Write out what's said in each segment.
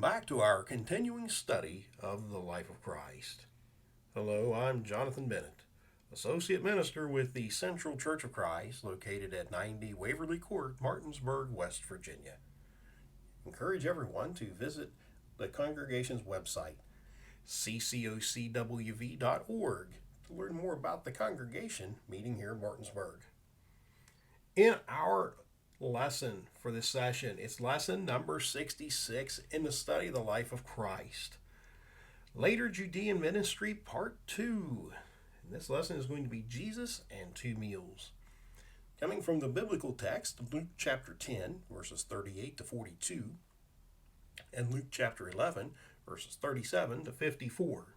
back to our continuing study of the life of Christ. Hello, I'm Jonathan Bennett, Associate Minister with the Central Church of Christ, located at 90 Waverly Court, Martinsburg, West Virginia. Encourage everyone to visit the congregation's website, ccocwv.org, to learn more about the congregation meeting here in Martinsburg. In our lesson for this session, it's lesson number 66 in the study of the life of Christ. Later Judean Ministry, Part 2. And this lesson is going to be Jesus and Two Meals. Coming from the biblical text, Luke chapter 10, verses 38 to 42, and Luke chapter 11, verses 37 to 54.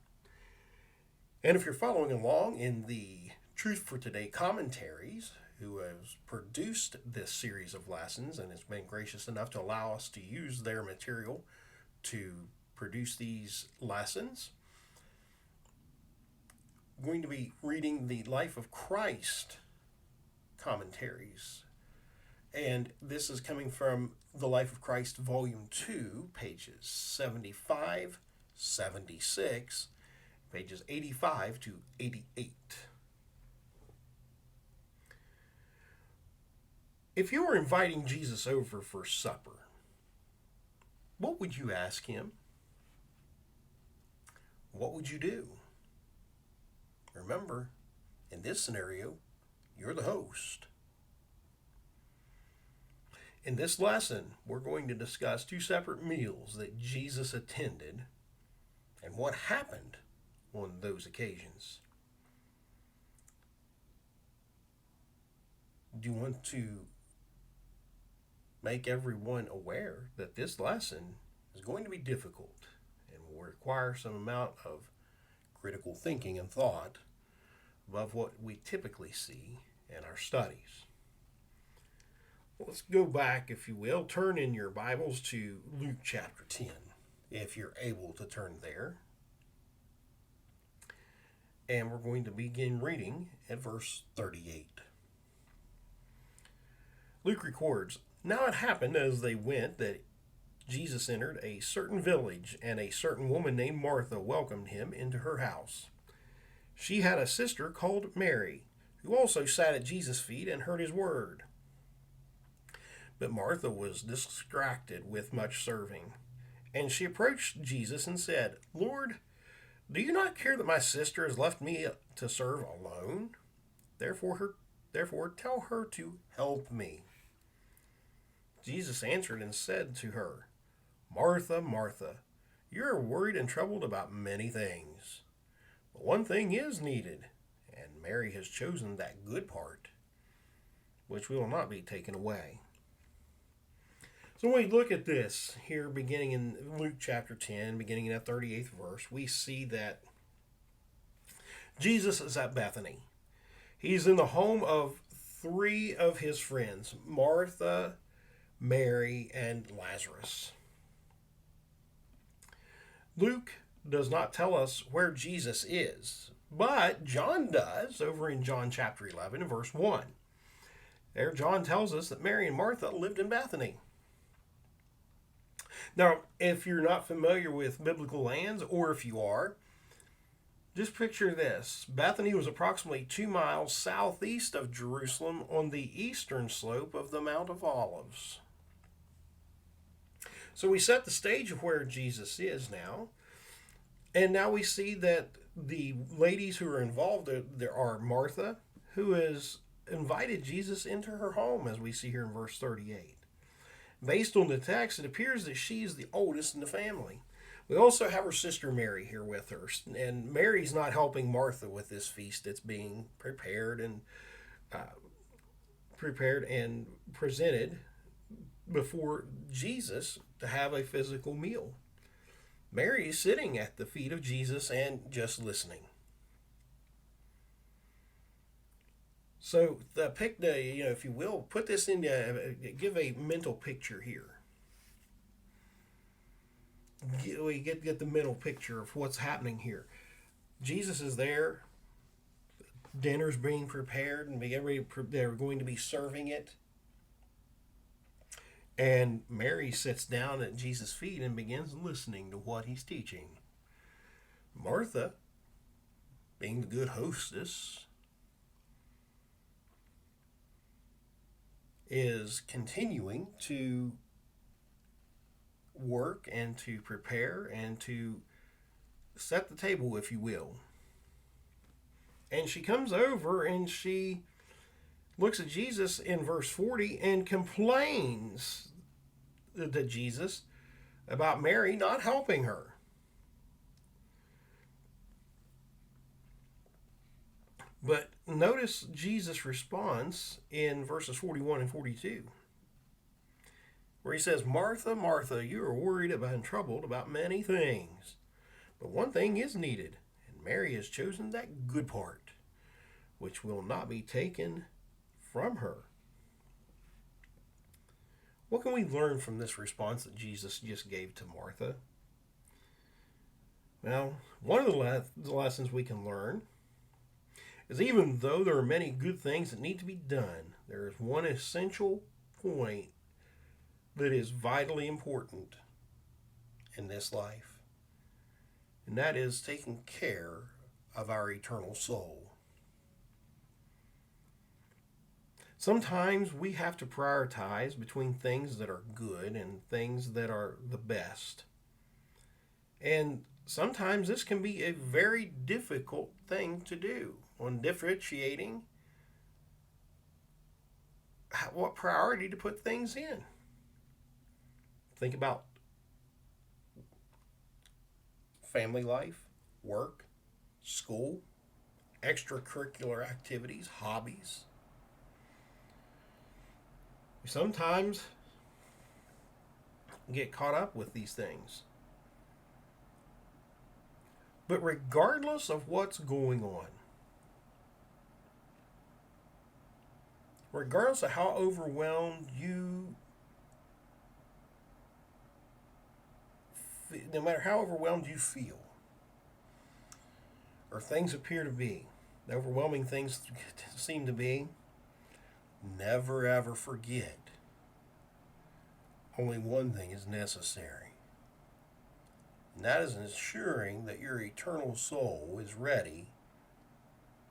And if you're following along in the Truth for Today commentaries, who has produced this series of lessons and has been gracious enough to allow us to use their material to produce these lessons, I'm going to be reading the Life of Christ commentaries. And this is coming from the Life of Christ, Volume 2, pages 75, 76, pages 85 to 88. If you were inviting Jesus over for supper, what would you ask him? What would you do? Remember, in this scenario, you're the host. In this lesson, we're going to discuss two separate meals that Jesus attended and what happened on those occasions. Do you want to make everyone aware that this lesson is going to be difficult and will require some amount of critical thinking and thought above what we typically see in our studies? Let's go back, if you will. Turn in your Bibles to Luke chapter 10, if you're able to turn there. And we're going to begin reading at verse 38. Luke records, "Now it happened as they went that Jesus entered a certain village, and a certain woman named Martha welcomed him into her house. She had a sister called Mary, who also sat at Jesus' feet and heard his word. But Martha was distracted with much serving. And she approached Jesus and said, 'Lord, do you not care that my sister has left me to serve alone? Therefore tell her to help me.' Jesus answered and said to her, 'Martha, Martha, you are worried and troubled about many things. But one thing is needed, and Mary has chosen that good part, which will not be taken away.'" So when we look at this here, beginning in Luke chapter 10, beginning in that 38th verse, we see that Jesus is at Bethany. He's in the home of three of his friends, Martha, Mary, and Lazarus. Luke does not tell us where Jesus is, but John does over in John chapter 11 and verse 1. There John tells us that Mary and Martha lived in Bethany. Now, if you're not familiar with biblical lands, or if you are, just picture this. Bethany was approximately 2 miles southeast of Jerusalem on the eastern slope of the Mount of Olives. So we set the stage of where Jesus is now. And now we see that the ladies who are involved, there are Martha, who has invited Jesus into her home, as we see here in verse 38. Based on the text, it appears that she's the oldest in the family. We also have her sister Mary here with her, and Mary's not helping Martha with this feast that's being prepared and presented before Jesus to have a physical meal. Mary is sitting at the feet of Jesus and just listening. So if you will, put this into, give a mental picture here. We get the mental picture of what's happening here. Jesus is there. Dinner's being prepared, and they're going to be serving it. And Mary sits down at Jesus' feet and begins listening to what he's teaching. Martha, being the good hostess, is continuing to work and to prepare and to set the table, if you will. And she comes over and she looks at Jesus in verse 40 and complains to Jesus about Mary not helping her. But notice Jesus' response in verses 41 and 42, where he says, Martha, Martha, you are worried about and troubled about many things, but one thing is needed, and Mary has chosen that good part, which will not be taken from her. What can we learn from this response that Jesus just gave to Martha? Well, one of the lessons we can learn is even though there are many good things that need to be done, there is one essential point that is vitally important in this life, and that is taking care of our eternal soul. Sometimes we have to prioritize between things that are good and things that are the best. And sometimes this can be a very difficult thing to do on differentiating what priority to put things in. Think about family life, work, school, extracurricular activities, hobbies. We sometimes get caught up with these things. But regardless of what's going on, regardless of how overwhelmed no matter how overwhelmed you feel, or things appear to be, the overwhelming things seem to be, never ever forget, only one thing is necessary. And that is ensuring that your eternal soul is ready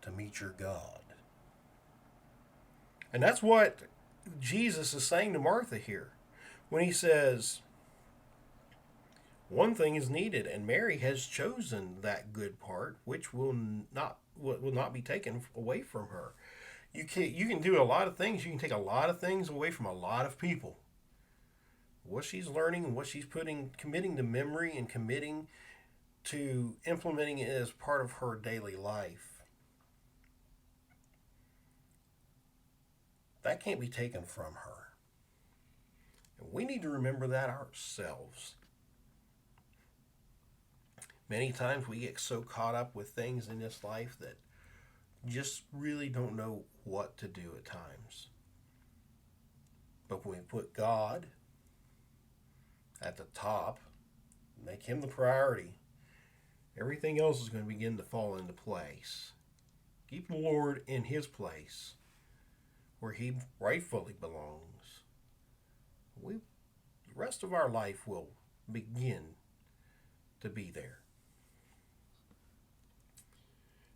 to meet your God. And that's what Jesus is saying to Martha here when he says, one thing is needed, and Mary has chosen that good part, which will not be taken away from her. You can do a lot of things. You can take a lot of things away from a lot of people. What she's learning and what she's committing to memory and committing to implementing it as part of her daily life, that can't be taken from her. And we need to remember that ourselves. Many times we get so caught up with things in this life that just really don't know what to do at times. But when we put God at the top, make him the priority, everything else is going to begin to fall into place. Keep the Lord in his place where he rightfully belongs. The rest of our life will begin to be there.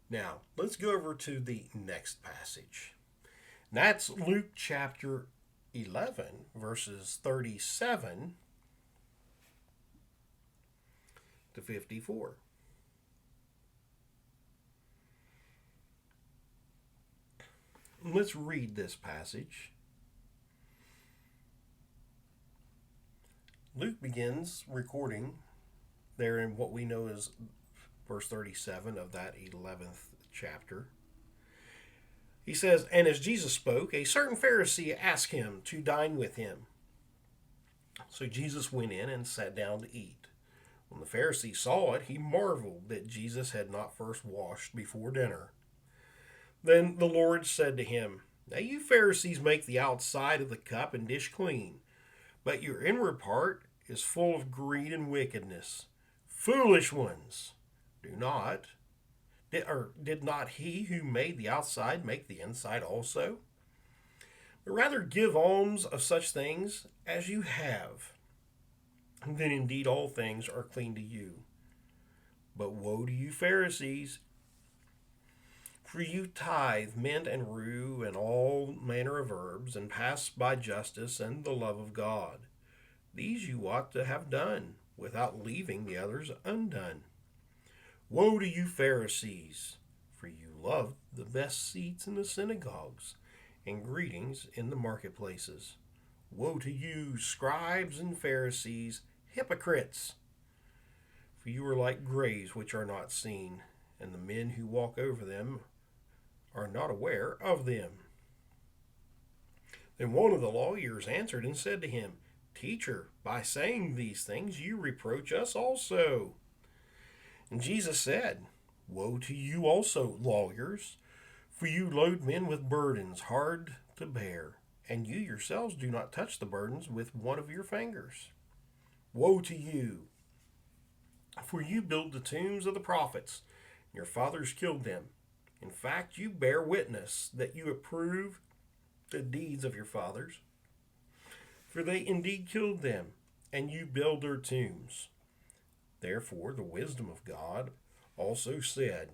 Now, let's go over to the next passage. That's Luke chapter 11, verses 37 to 54. Let's read this passage. Luke begins recording there in what we know as verse 37 of that 11th chapter. He says, and as Jesus spoke, a certain Pharisee asked him to dine with him. So Jesus went in and sat down to eat. When the Pharisee saw it, he marveled that Jesus had not first washed before dinner. Then the Lord said to him, now you Pharisees make the outside of the cup and dish clean, but your inward part is full of greed and wickedness. Foolish ones! Did not he who made the outside make the inside also? Rather give alms of such things as you have, and then indeed all things are clean to you. But woe to you, Pharisees! For you tithe mint and rue and all manner of herbs, and pass by justice and the love of God. These you ought to have done, without leaving the others undone. Woe to you, Pharisees! For you love the best seats in the synagogues, and greetings in the marketplaces. Woe to you, scribes and Pharisees, hypocrites! For you are like graves which are not seen, and the men who walk over them are not aware of them. Then one of the lawyers answered and said to him, Teacher, by saying these things you reproach us also. And Jesus said, Woe to you also, lawyers, for you load men with burdens hard to bear, and you yourselves do not touch the burdens with one of your fingers. Woe to you, for you build the tombs of the prophets, and your fathers killed them. In fact, you bear witness that you approve the deeds of your fathers, for they indeed killed them, and you build their tombs. Therefore, the wisdom of God also said,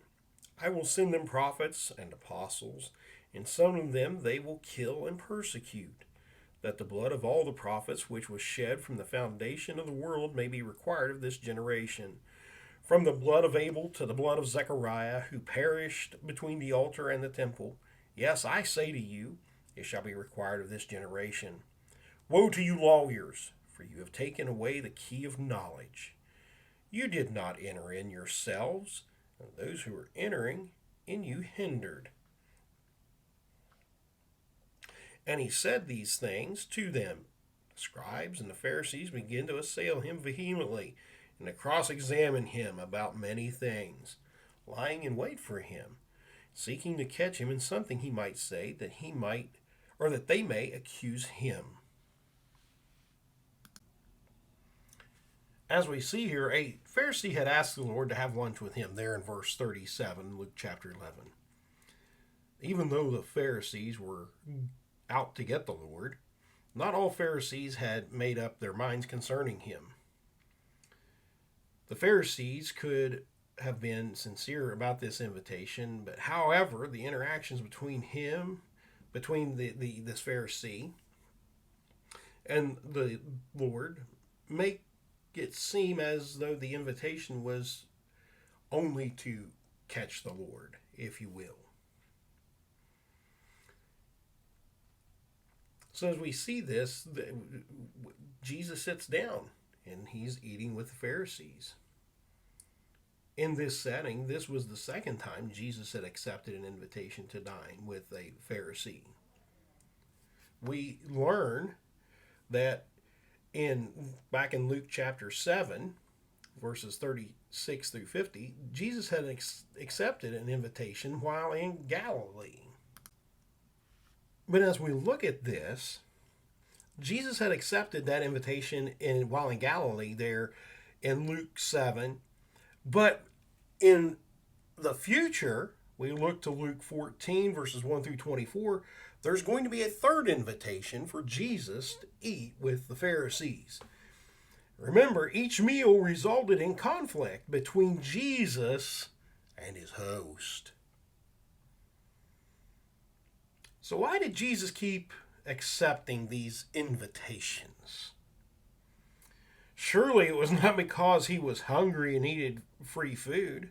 I will send them prophets and apostles, and some of them they will kill and persecute, that the blood of all the prophets which was shed from the foundation of the world may be required of this generation, from the blood of Abel to the blood of Zechariah, who perished between the altar and the temple. Yes, I say to you, it shall be required of this generation. Woe to you, lawyers, for you have taken away the key of knowledge. You did not enter in yourselves, and those who were entering in you hindered. And he said these things to them. The scribes and the Pharisees began to assail him vehemently, and to cross-examine him about many things, lying in wait for him, seeking to catch him in something he might say, that they may accuse him. As we see here, a Pharisee had asked the Lord to have lunch with him there in verse 37, Luke chapter 11. Even though the Pharisees were out to get the Lord, not all Pharisees had made up their minds concerning him. The Pharisees could have been sincere about this invitation, but however, the interactions between this Pharisee and the Lord make it seem as though the invitation was only to catch the Lord, if you will. So as we see this, Jesus sits down and he's eating with the Pharisees. In this setting, this was the second time Jesus had accepted an invitation to dine with a Pharisee. We learn that back in Luke chapter 7, verses 36 through 50, Jesus had accepted an invitation while in Galilee. But as we look at this, Jesus had accepted that invitation while in Galilee there in Luke 7. But in the future, we look to Luke 14, verses 1 through 24, there's going to be a third invitation for Jesus to eat with the Pharisees. Remember, each meal resulted in conflict between Jesus and his host. So why did Jesus keep accepting these invitations? Surely it was not because he was hungry and needed free food.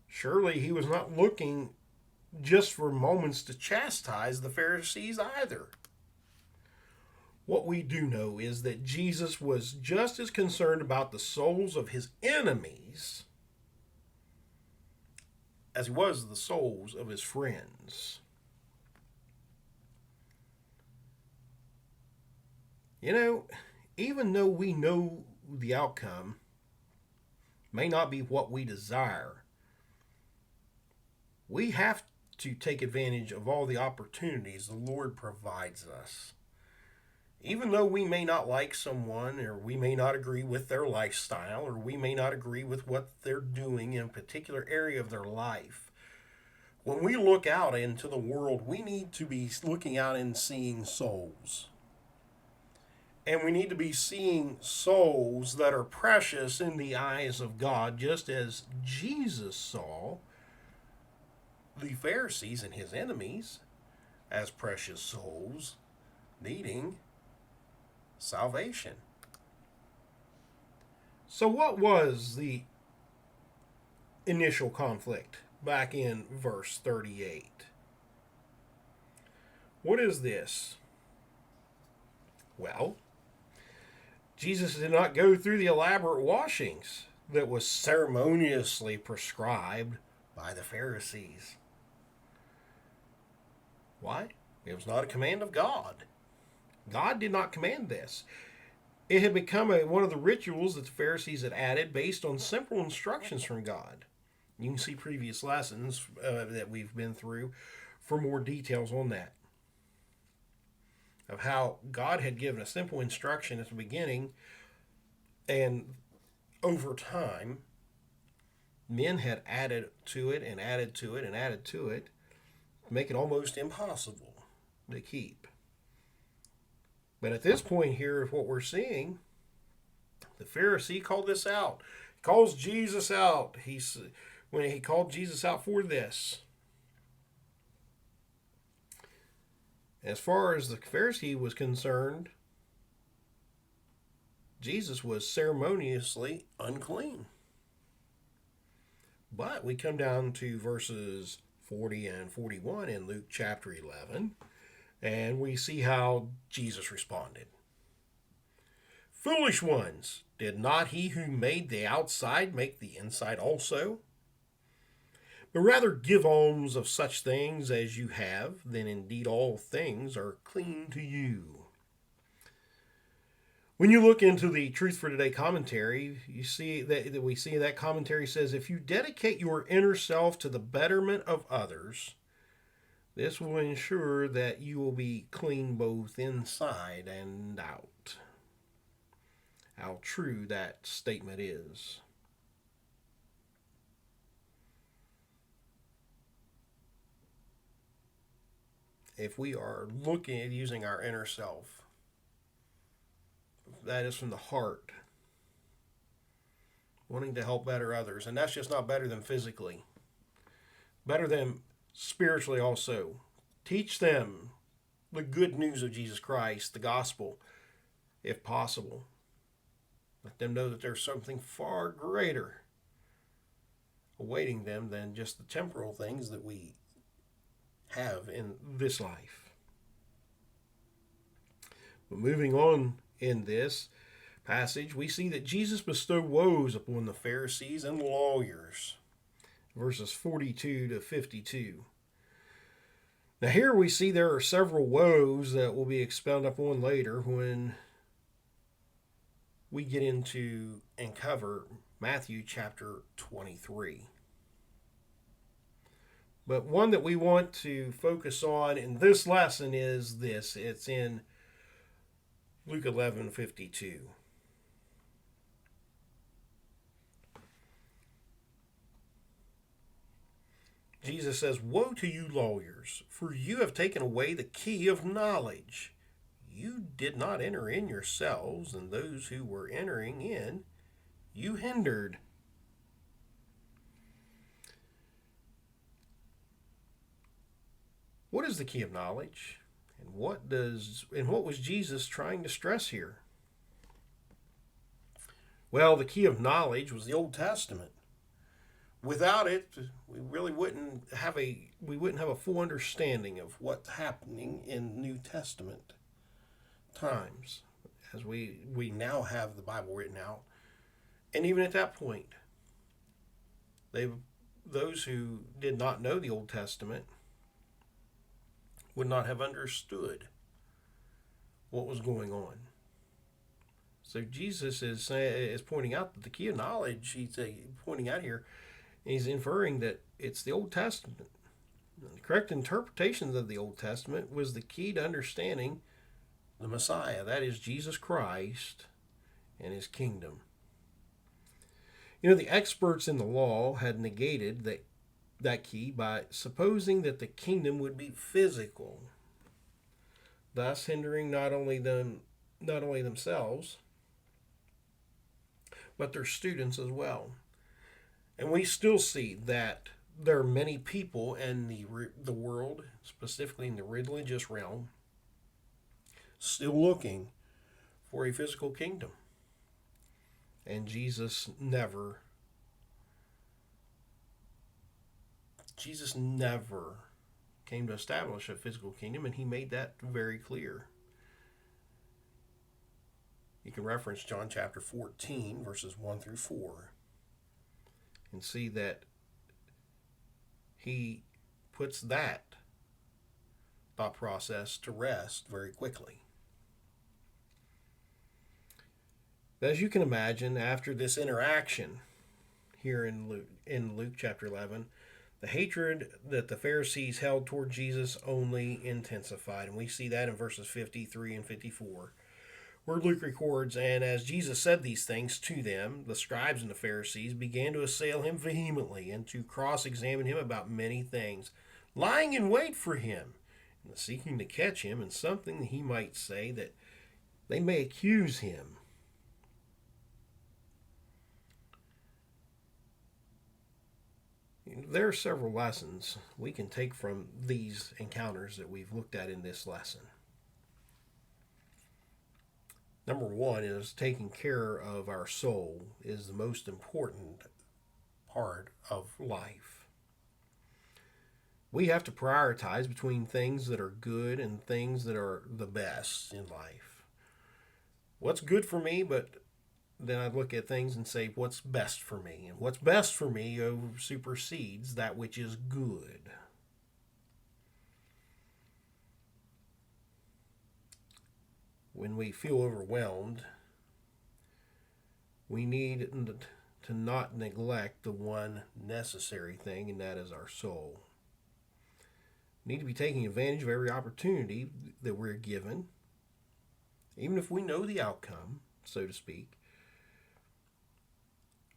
Surely he was not looking just for moments to chastise the Pharisees either. What we do know is that Jesus was just as concerned about the souls of his enemies as he was the souls of his friends. You know, even though we know the outcome may not be what we desire, we have to take advantage of all the opportunities the Lord provides us. Even though we may not like someone, or we may not agree with their lifestyle, or we may not agree with what they're doing in a particular area of their life, When we look out into the world, we need to be looking out and seeing souls. And we need to be seeing souls that are precious in the eyes of God, just as Jesus saw the Pharisees and his enemies as precious souls needing salvation. So, what was the initial conflict back in verse 38? What is this? Well, Jesus did not go through the elaborate washings that was ceremoniously prescribed by the Pharisees. Why? It was not a command of God. God did not command this. It had become one of the rituals that the Pharisees had added based on simple instructions from God. You can see previous lessons that we've been through for more details on that. Of how God had given a simple instruction at the beginning, and over time, men had added to it and added to it and added to it, to make it almost impossible to keep. But at this point here, what we're seeing, the Pharisee called this out. He calls Jesus out. When he called Jesus out for this. As far as the Pharisee was concerned, Jesus was ceremoniously unclean. But we come down to verses 40 and 41 in Luke chapter 11, and we see how Jesus responded. Foolish ones, did not he who made the outside make the inside also? But rather give alms of such things as you have, then indeed all things are clean to you. When you look into the Truth for Today commentary, you see that we see that commentary says, if you dedicate your inner self to the betterment of others, this will ensure that you will be clean both inside and out. How true that statement is. If we are looking at using our inner self, that is from the heart, wanting to help better others. And that's just not better than physically, better than spiritually also. Teach them the good news of Jesus Christ, the gospel, if possible. Let them know that there's something far greater awaiting them than just the temporal things that we have in this life. But moving on in this passage, we see that Jesus bestowed woes upon the Pharisees and lawyers. Verses 42 to 52. Now here we see there are several woes that will be expounded upon later when we get into and cover Matthew chapter 23. But one that we want to focus on in this lesson is this. It's in Luke 11:52. Jesus says, "Woe to you lawyers, for you have taken away the key of knowledge. You did not enter in yourselves, and those who were entering in, you hindered." What is the key of knowledge? And what was Jesus trying to stress here? Well, the key of knowledge was the Old Testament. Without it, we really wouldn't have a full understanding of what's happening in New Testament times, as we now have the Bible written out. And even at that point, those who did not know the Old Testament would not have understood what was going on. So Jesus is pointing out that the key of knowledge, he's pointing out here, he's inferring that it's the Old Testament. The correct interpretations of the Old Testament was the key to understanding the Messiah, that is Jesus Christ and his kingdom. The experts in the law had negated that that key by supposing that the kingdom would be physical, thus hindering not only themselves, but their students as well. And we still see that there are many people in the world, specifically in the religious realm, still looking for a physical kingdom. And Jesus never came to establish a physical kingdom, and he made that very clear. You can reference John chapter 14, verses 1 through 4, and see that he puts that thought process to rest very quickly. As you can imagine, after this interaction here in Luke chapter 11, the hatred that the Pharisees held toward Jesus only intensified. And we see that in verses 53 and 54, where Luke records, "And as Jesus said these things to them, the scribes and the Pharisees began to assail him vehemently and to cross-examine him about many things, lying in wait for him, and seeking to catch him in something that he might say, that they may accuse him." There are several lessons we can take from these encounters that we've looked at in this lesson. Number one is taking care of our soul is the most important part of life. We have to prioritize between things that are good and things that are the best in life. What's good for me, but then I look at things and say, what's best for me? And what's best for me supersedes that which is good. When we feel overwhelmed, we need to not neglect the one necessary thing, and that is our soul. We need to be taking advantage of every opportunity that we're given, even if we know the outcome, so to speak,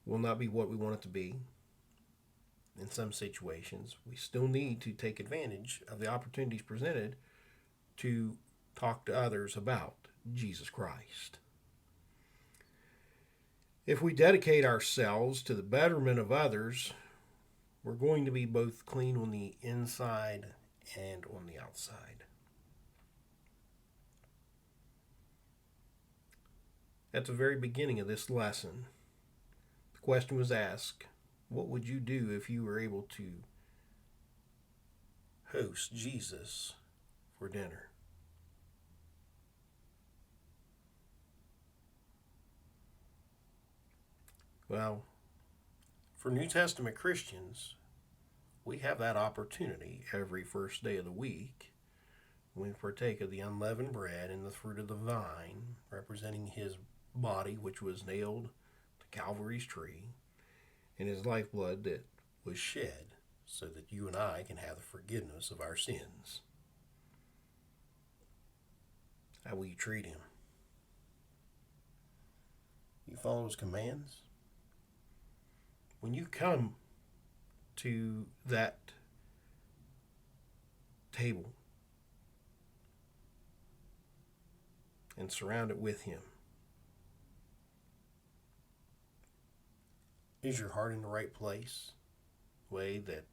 will not be what we want it to be. In some situations, we still need to take advantage of the opportunities presented to talk to others about Jesus Christ. If we dedicate ourselves to the betterment of others, we're going to be both clean on the inside and on the outside. At the very beginning of this lesson, the question was asked, what would you do if you were able to host Jesus for dinner? Well, for New Testament Christians, we have that opportunity every first day of the week when we partake of the unleavened bread and the fruit of the vine, representing his body, which was nailed to Calvary's tree, and his lifeblood that was shed so that you and I can have the forgiveness of our sins. How will you treat him? You follow his commands? When you come to that table and surround it with him, is your heart in the right place? The way that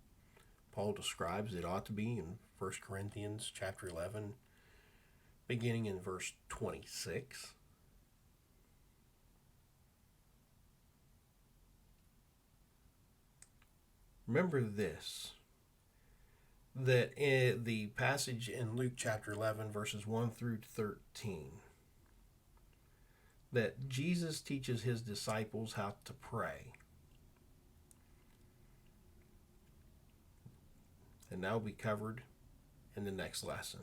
Paul describes it ought to be in 1 Corinthians chapter 11, beginning in verse 26. Remember this, that in the passage in Luke chapter 11, verses 1 through 13, that Jesus teaches his disciples how to pray. And that will be covered in the next lesson.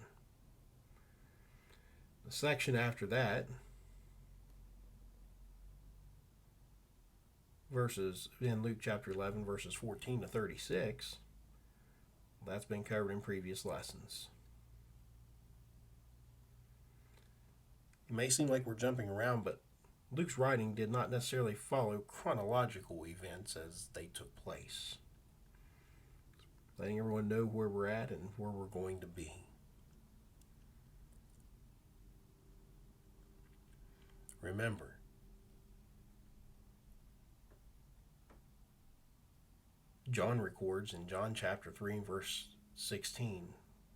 The section after that, verses in Luke chapter 11, verses 14 to 36, that's been covered in previous lessons. It may seem like we're jumping around, but Luke's writing did not necessarily follow chronological events as they took place. letting everyone know where we're at and where we're going to be. Remember, John records in John chapter 3 and verse 16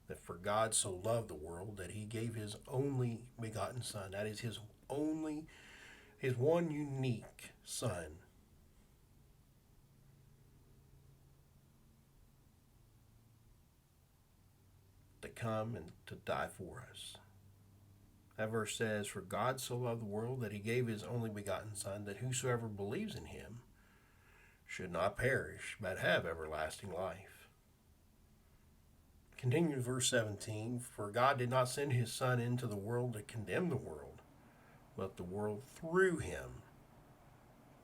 that for God so loved the world that he gave his only begotten Son. That is his one unique Son. To come and to die for us. That verse says, for God so loved the world that he gave his only begotten Son, that whosoever believes in him should not perish, but have everlasting life. Continue to verse 17. For God did not send his Son into the world to condemn the world, but the world through him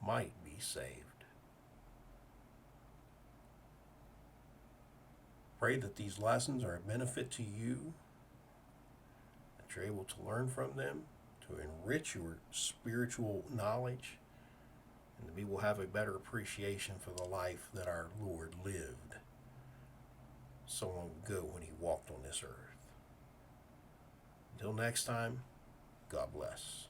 might be saved. Pray that these lessons are a benefit to you, that you're able to learn from them, to enrich your spiritual knowledge, and that we will have a better appreciation for the life that our Lord lived so long ago when he walked on this earth. Until next time, God bless.